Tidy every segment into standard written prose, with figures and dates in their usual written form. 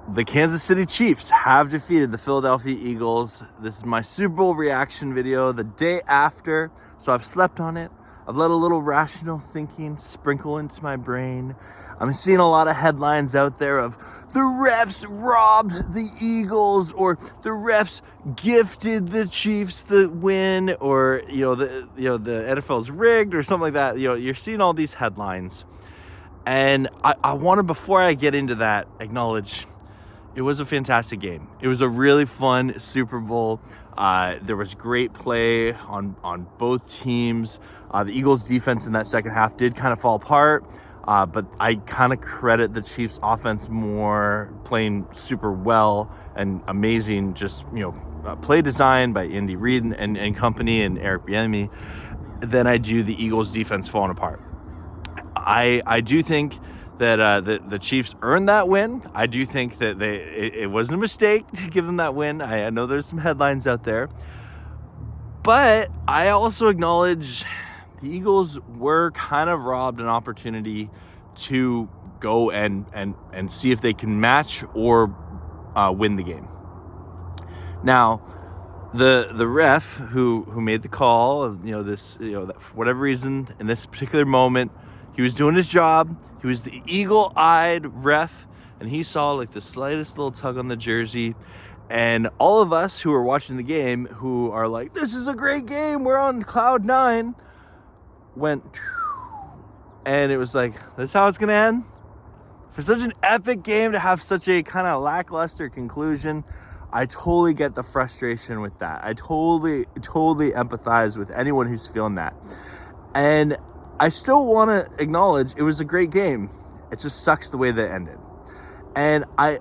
The Kansas City Chiefs have defeated the Philadelphia Eagles. This is my Super Bowl reaction video the day after, so I've slept on it. I've let a little rational thinking sprinkle into my brain. I'm seeing a lot of headlines out there of the refs robbed the Eagles, or the refs gifted the Chiefs the win, or the NFL's rigged, or something like that. You're seeing all these headlines, and I want to, before I get into that, acknowledge it was a fantastic game. It was a really fun Super Bowl. There was great play on both teams. The Eagles' defense in that second half did kind of fall apart, but I kind of credit the Chiefs' offense more, playing super well and amazing, just play design by Andy Reid and company and Eric Bieniemy, than I do the Eagles' defense falling apart. I do think that the Chiefs earned that win. I do think that it wasn't a mistake to give them that win. I know there's some headlines out there, but I also acknowledge the Eagles were kind of robbed an opportunity to go and see if they can match or win the game. Now, the ref who made the call of that for whatever reason in this particular moment, he was doing his job. He was the eagle-eyed ref, and he saw like the slightest little tug on the jersey. And all of us who are watching the game, who are like, this is a great game, we're on cloud nine, went, and it was like, this is how it's going to end? For such an epic game to have such a kind of lackluster conclusion, I totally get the frustration with that. I totally empathize with anyone who's feeling that. And I still want to acknowledge it was a great game. It just sucks the way that it ended. And I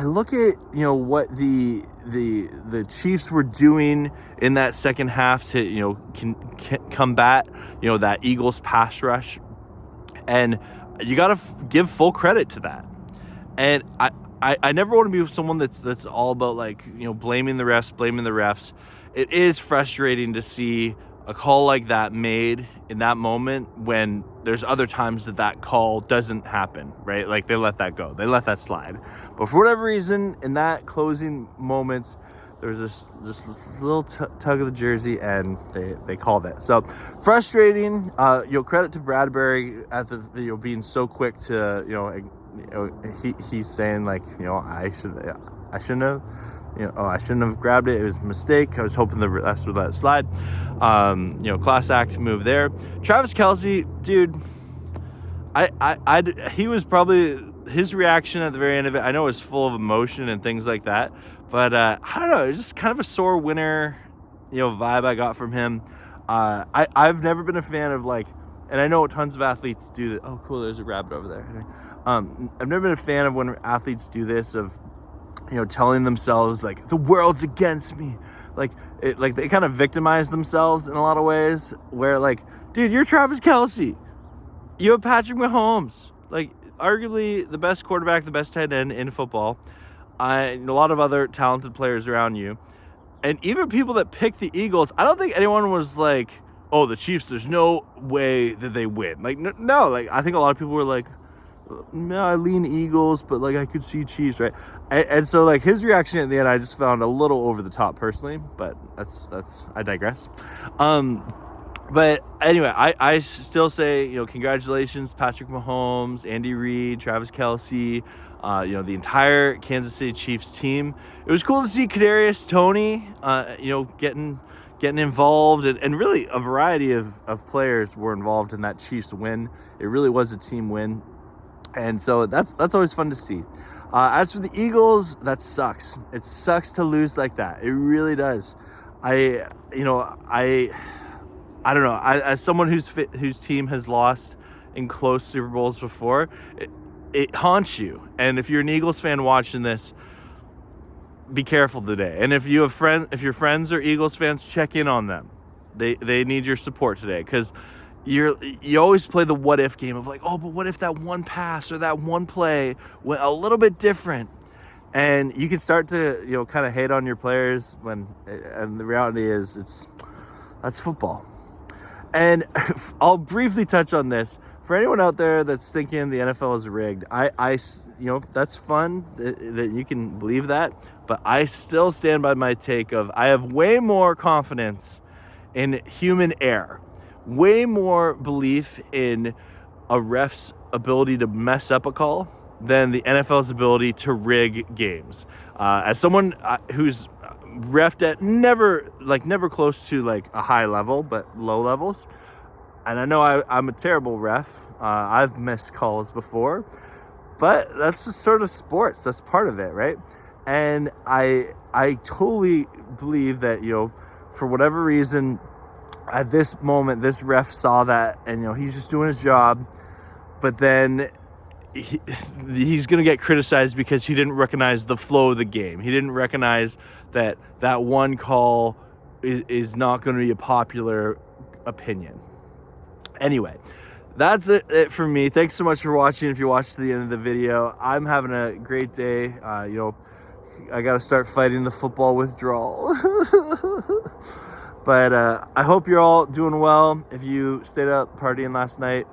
look at what the Chiefs were doing in that second half to combat that Eagles pass rush, and you got to give full credit to that. And I never want to be someone that's all about blaming the refs. It is frustrating to see a call like that made in that moment when there's other times that call doesn't happen, right? Like they let that go, they let that slide. But for whatever reason, in that closing moments, there was this little tug of the jersey, and they called it. So frustrating. Credit to Bradbury at the being so quick to he's saying I shouldn't have. I shouldn't have grabbed it. It was a mistake. I was hoping the refs would let it slide. Class act move there. Travis Kelce, dude, he was probably, his reaction at the very end of it, I know it was full of emotion and things like that, but I don't know, it was just kind of a sore winner, vibe I got from him. I've never been a fan of and I know tons of athletes do that. Oh, cool, there's a rabbit over there. I've never been a fan of when athletes do this of, telling themselves the world's against me. They kind of victimize themselves in a lot of ways where dude, you're Travis Kelce. You have Patrick Mahomes, arguably the best quarterback, the best tight end in football. And a lot of other talented players around you. And even people that pick the Eagles, I don't think anyone was oh, the Chiefs, there's no way that they win. No, I think a lot of people were no, I lean Eagles, but I could see Chiefs, right? And so his reaction at the end, I just found a little over the top personally, but that's I digress. But anyway, I still say, congratulations, Patrick Mahomes, Andy Reid, Travis Kelce, the entire Kansas City Chiefs team. It was cool to see Kadarius Toney, getting involved, and really a variety of players were involved in that Chiefs win. It really was a team win. And so that's always fun to see. As for the Eagles, that sucks. It sucks to lose like that. It really does. I don't know. As someone whose team has lost in close Super Bowls before, it haunts you. And if you're an Eagles fan watching this, be careful today. And if your friends are Eagles fans, check in on them. They need your support today, because you always play the what if game of oh, but what if that one pass or that one play went a little bit different? And you can start to kind of hate on your players and the reality is that's football. And I'll briefly touch on this. for anyone out there that's thinking the NFL is rigged, that's fun that you can believe that, but I still stand by my take of I have way more confidence in human error, way more belief in a ref's ability to mess up a call than the NFL's ability to rig games. As someone who's refed at never close to like a high level, but low levels, and I know I'm a terrible ref. I've missed calls before, but that's just sort of sports. That's part of it, right? And I totally believe that, for whatever reason, at this moment, this ref saw that, and he's just doing his job, but then he's going to get criticized because he didn't recognize the flow of the game. He didn't recognize that one call is not going to be a popular opinion. Anyway, that's it for me. Thanks so much for watching. If you watched to the end of the video, I'm having a great day. I got to start fighting the football withdrawal. But I hope you're all doing well. If you stayed up partying last night,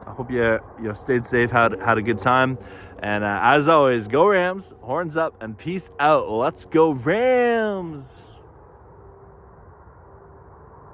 I hope you stayed safe, had a good time. And as always, go Rams, horns up, and peace out. Let's go Rams.